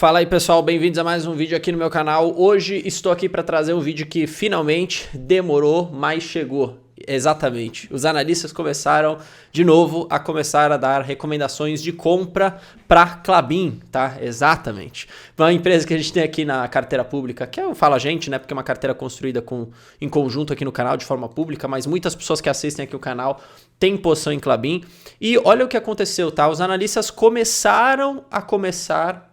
Fala aí pessoal, bem-vindos a mais um vídeo aqui no meu canal. Hoje estou aqui para trazer um vídeo que finalmente demorou, mas chegou. Exatamente, os analistas começaram de novo a dar recomendações de compra para Klabin, tá? Exatamente. Uma empresa que a gente tem aqui na carteira pública, que eu falo a gente, né? Porque é uma carteira construída em conjunto aqui no canal de forma pública, mas muitas pessoas que assistem aqui o canal têm posição em Klabin. E olha o que aconteceu, tá? Os analistas começaram a conversar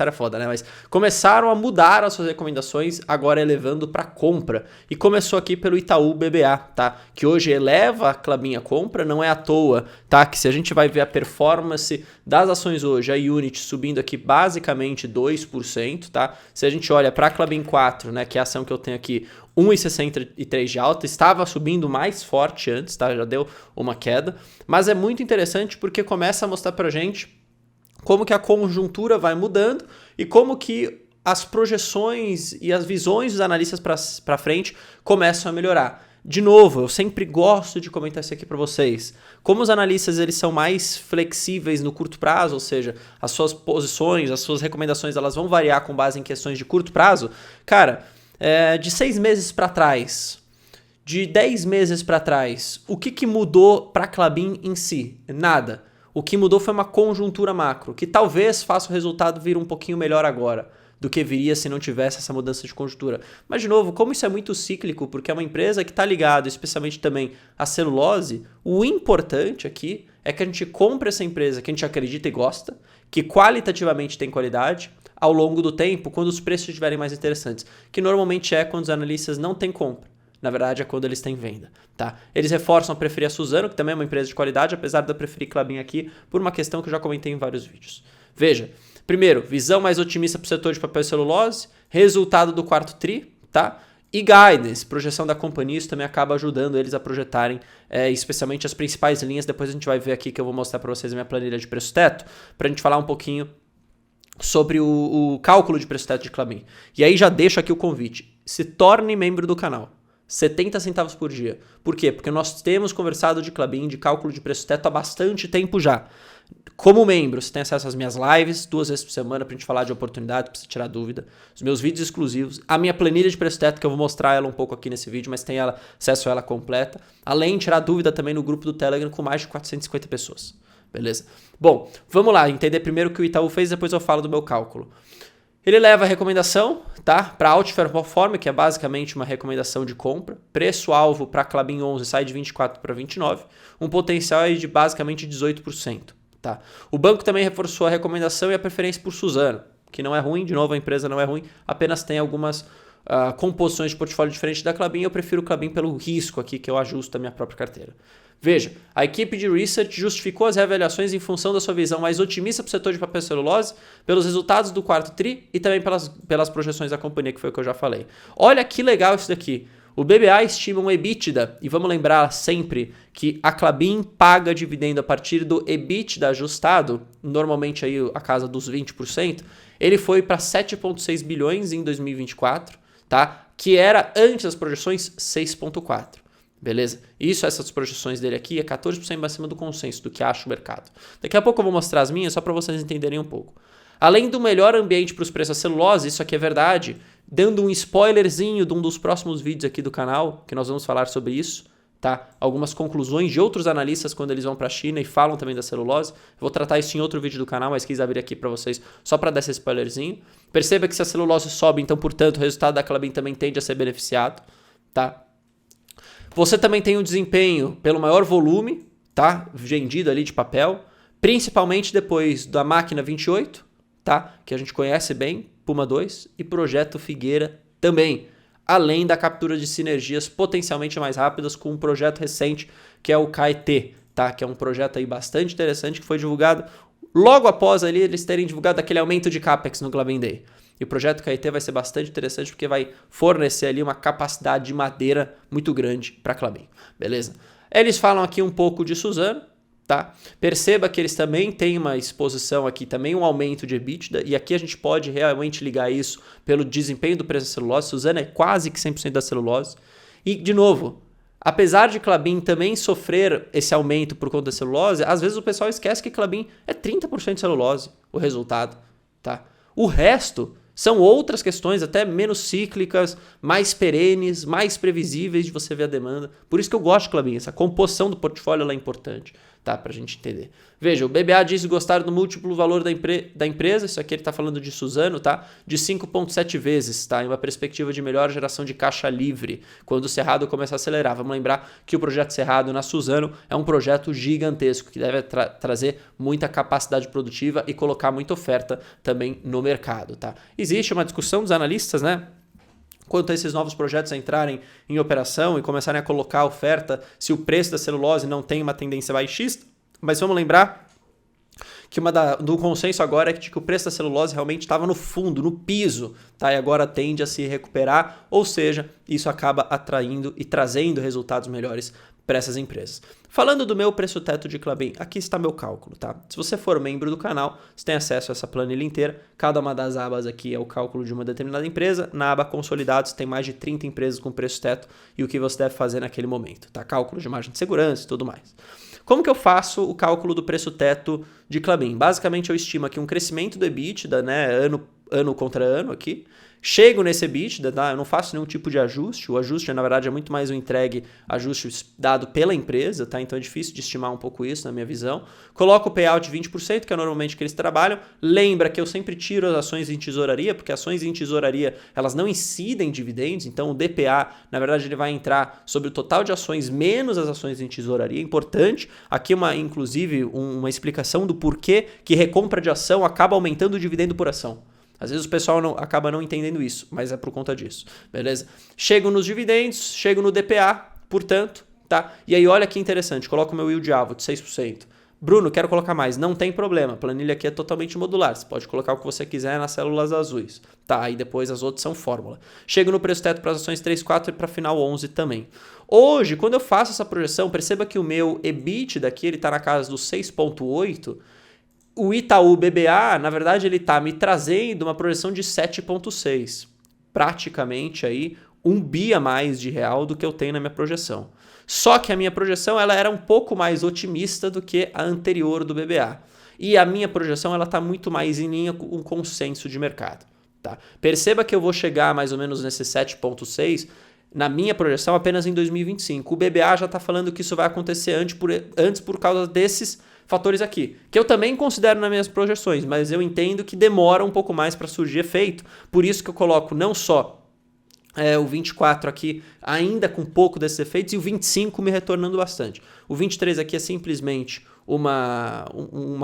é foda, né? Mas começaram a mudar as suas recomendações, agora elevando para compra. E começou aqui pelo Itaú BBA, tá? Que hoje eleva a Klabin a compra, não é à toa, tá? Que se a gente vai ver a performance das ações hoje, a Unity subindo aqui basicamente 2%, tá? Se a gente olha para a Klabin 4, né? Que é a ação que eu tenho aqui, 1,63 de alta, estava subindo mais forte antes, tá? Já deu uma queda. Mas é muito interessante porque começa a mostrar pra gente como que a conjuntura vai mudando e como que as projeções e as visões dos analistas para frente começam a melhorar. De novo, eu sempre gosto de comentar isso aqui para vocês. Como os analistas eles são mais flexíveis no curto prazo, ou seja, as suas posições, as suas recomendações elas vão variar com base em questões de curto prazo. Cara, de 6 meses para trás, de 10 meses para trás, o que mudou para a Klabin em si? Nada. O que mudou foi uma conjuntura macro, que talvez faça o resultado vir um pouquinho melhor agora do que viria se não tivesse essa mudança de conjuntura. Mas, de novo, como isso é muito cíclico, porque é uma empresa que está ligada especialmente também à celulose, o importante aqui é que a gente compre essa empresa que a gente acredita e gosta, que qualitativamente tem qualidade, ao longo do tempo, quando os preços estiverem mais interessantes, que normalmente é quando os analistas não têm compra. Na verdade, é quando eles têm venda, tá? Eles reforçam a preferir a Suzano, que também é uma empresa de qualidade, apesar de eu preferir Klabin aqui, por uma questão que eu já comentei em vários vídeos. Veja, primeiro, visão mais otimista para o setor de papel e celulose, resultado do quarto tri, tá? E guidance, projeção da companhia, isso também acaba ajudando eles a projetarem, especialmente as principais linhas. Depois a gente vai ver aqui que eu vou mostrar para vocês a minha planilha de preço-teto, para a gente falar um pouquinho sobre o cálculo de preço-teto de Klabin. E aí já deixo aqui o convite, se torne membro do canal. 70 centavos por dia. Por quê? Porque nós temos conversado de Klabin, de cálculo de preço-teto há bastante tempo já. Como membro, você tem acesso às minhas lives 2 vezes por semana pra gente falar de oportunidade, pra você tirar dúvida. Os meus vídeos exclusivos. A minha planilha de preço-teto, que eu vou mostrar ela um pouco aqui nesse vídeo, mas tem acesso a ela completa. Além de tirar dúvida também no grupo do Telegram com mais de 450 pessoas. Beleza? Bom, vamos lá. Entender primeiro o que o Itaú fez, depois eu falo do meu cálculo. Ele leva a recomendação, tá? Para Outperform, que é basicamente uma recomendação de compra. Preço-alvo para Klabin 11 sai de 24 para 29. Um potencial aí de basicamente 18%, tá? O banco também reforçou a recomendação e a preferência por Suzano, que não é ruim, de novo a empresa não é ruim, apenas tem algumas composições de portfólio diferentes da Klabin. Eu prefiro o Klabin pelo risco aqui que eu ajusto a minha própria carteira. Veja, a equipe de research justificou as reavaliações em função da sua visão mais otimista para o setor de papel e celulose, pelos resultados do quarto tri e também pelas projeções da companhia, que foi o que eu já falei. Olha que legal isso daqui. O BBA estima um EBITDA, e vamos lembrar sempre que a Klabin paga dividendo a partir do EBITDA ajustado, normalmente aí a casa dos 20%, ele foi para 7,6 bilhões em 2024, tá? Que era, antes das projeções, 6,4. Beleza? Essas projeções dele aqui é 14% acima do consenso, do que acha o mercado. Daqui a pouco eu vou mostrar as minhas, só para vocês entenderem um pouco. Além do melhor ambiente para os preços da celulose, isso aqui é verdade, dando um spoilerzinho de um dos próximos vídeos aqui do canal, que nós vamos falar sobre isso, tá? Algumas conclusões de outros analistas quando eles vão para a China e falam também da celulose. Eu vou tratar isso em outro vídeo do canal, mas quis abrir aqui para vocês só para dar esse spoilerzinho. Perceba que se a celulose sobe, então, portanto, o resultado da Klabin também tende a ser beneficiado, tá? Você também tem um desempenho pelo maior volume, tá? Vendido ali de papel, principalmente depois da máquina 28, tá? Que a gente conhece bem, Puma 2 e Projeto Figueira também. Além da captura de sinergias potencialmente mais rápidas com um projeto recente que é o KT, tá? Que é um projeto aí bastante interessante que foi divulgado logo após ali eles terem divulgado aquele aumento de CAPEX no Klabin Day. E o projeto KT vai ser bastante interessante porque vai fornecer ali uma capacidade de madeira muito grande para a Klabin, beleza? Eles falam aqui um pouco de Suzano, tá? Perceba que eles também têm uma exposição aqui, também um aumento de EBITDA, e aqui a gente pode realmente ligar isso pelo desempenho do preço da celulose. Suzano é quase que 100% da celulose. E, de novo, apesar de Klabin também sofrer esse aumento por conta da celulose, às vezes o pessoal esquece que Klabin é 30% de celulose, o resultado, tá? O resto são outras questões até menos cíclicas, mais perenes, mais previsíveis de você ver a demanda. Por isso que eu gosto de Klabin, essa composição do portfólio ela é importante, tá? Pra gente entender. Veja, o BBA diz gostar do múltiplo valor da empresa, isso aqui ele tá falando de Suzano, tá? De 5,7 vezes, tá? Em uma perspectiva de melhor geração de caixa livre, quando o Cerrado começar a acelerar. Vamos lembrar que o projeto Cerrado na Suzano é um projeto gigantesco, que deve trazer muita capacidade produtiva e colocar muita oferta também no mercado, tá? Existe uma discussão dos analistas, né? Quanto a esses novos projetos entrarem em operação e começarem a colocar oferta, se o preço da celulose não tem uma tendência baixista. Mas vamos lembrar que do consenso agora é de que o preço da celulose realmente estava no fundo, no piso, tá? E agora tende a se recuperar, ou seja, isso acaba atraindo e trazendo resultados melhores para essas empresas. Falando do meu preço teto de Klabin, aqui está meu cálculo, tá? Se você for membro do canal, você tem acesso a essa planilha inteira. Cada uma das abas aqui é o cálculo de uma determinada empresa. Na aba consolidados tem mais de 30 empresas com preço teto e o que você deve fazer naquele momento, tá? Cálculo de margem de segurança e tudo mais. Como que eu faço o cálculo do preço teto de Klabin? Basicamente eu estimo aqui um crescimento do EBITDA, né, ano contra ano aqui. Chego nesse EBITDA, tá? Eu não faço nenhum tipo de ajuste. O ajuste, na verdade, é muito mais um entregue ajuste dado pela empresa, tá? Então é difícil de estimar um pouco isso na minha visão. Coloco o payout de 20%, que é normalmente que eles trabalham. Lembra que eu sempre tiro as ações em tesouraria, porque ações em tesouraria, elas não incidem em dividendos. Então o DPA, na verdade, ele vai entrar sobre o total de ações menos as ações em tesouraria. Importante. Aqui, inclusive, uma explicação do porquê que recompra de ação acaba aumentando o dividendo por ação. Às vezes o pessoal acaba não entendendo isso, mas é por conta disso, beleza? Chego nos dividendos, chego no DPA, portanto, tá? E aí olha que interessante, coloco o meu yield alvo de 6%. Bruno, quero colocar mais. Não tem problema, a planilha aqui é totalmente modular, você pode colocar o que você quiser nas células azuis, tá? Aí depois as outras são fórmula. Chego no preço teto para as ações 3, 4 e para final 11 também. Hoje, quando eu faço essa projeção, perceba que o meu EBIT daqui, ele está na casa dos 6,8%. O Itaú BBA, na verdade, ele está me trazendo uma projeção de 7,6. Praticamente aí 1 bi a mais de real do que eu tenho na minha projeção. Só que a minha projeção ela era um pouco mais otimista do que a anterior do BBA. E a minha projeção ela está muito mais em linha com o consenso de mercado. Tá? Perceba que eu vou chegar mais ou menos nesse 7,6 na minha projeção apenas em 2025. O BBA já está falando que isso vai acontecer antes por causa desses fatores aqui, que eu também considero nas minhas projeções, mas eu entendo que demora um pouco mais para surgir efeito, por isso que eu coloco não só o 24 aqui ainda com pouco desses efeitos e o 25 me retornando bastante. O 23 aqui é simplesmente uma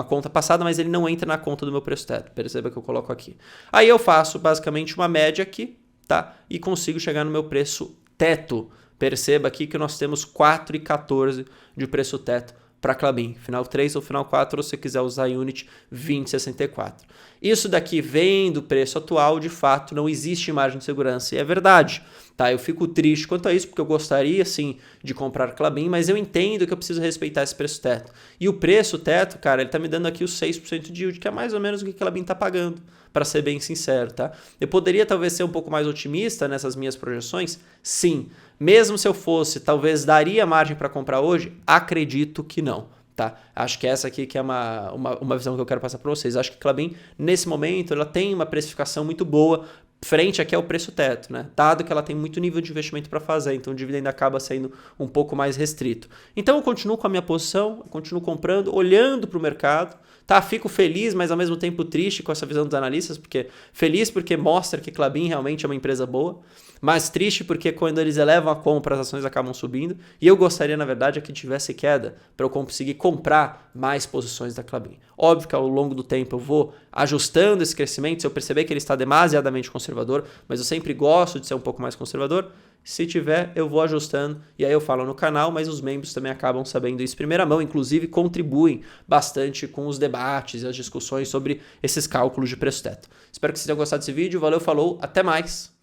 conta passada, mas ele não entra na conta do meu preço teto, perceba que eu coloco aqui. Aí eu faço basicamente uma média aqui, tá? E consigo chegar no meu preço teto. Perceba aqui que nós temos 4,14 de preço teto para Klabin, final 3 ou final 4, ou se quiser usar Unit 2064. Isso daqui vem do preço atual, de fato, não existe margem de segurança, e é verdade. Tá? Eu fico triste quanto a isso, porque eu gostaria sim de comprar Klabin, mas eu entendo que eu preciso respeitar esse preço teto. E o preço teto, cara, ele tá me dando aqui os 6% de yield, que é mais ou menos o que Klabin tá pagando, para ser bem sincero, tá? Eu poderia talvez ser um pouco mais otimista nessas minhas projeções? Sim. Mesmo se eu fosse, talvez daria margem para comprar hoje? Acredito que não. Tá? Acho que essa aqui que é uma visão que eu quero passar para vocês. Acho que Klabin, nesse momento, ela tem uma precificação muito boa frente aqui ao preço teto, né? Dado que ela tem muito nível de investimento para fazer, então o dividendo acaba sendo um pouco mais restrito. Então eu continuo com a minha posição, eu continuo comprando, olhando para o mercado, tá? Fico feliz, mas ao mesmo tempo triste com essa visão dos analistas, porque feliz porque mostra que Klabin realmente é uma empresa boa, mas triste porque quando eles elevam a compra, as ações acabam subindo, e eu gostaria, na verdade, que tivesse queda para eu conseguir comprar mais posições da Klabin. Óbvio que ao longo do tempo eu vou ajustando esse crescimento, se eu perceber que ele está demasiadamente conservador, mas eu sempre gosto de ser um pouco mais conservador. Se tiver, eu vou ajustando e aí eu falo no canal, mas os membros também acabam sabendo isso em primeira mão, inclusive contribuem bastante com os debates e as discussões sobre esses cálculos de preço teto. Espero que vocês tenham gostado desse vídeo, valeu, falou, até mais!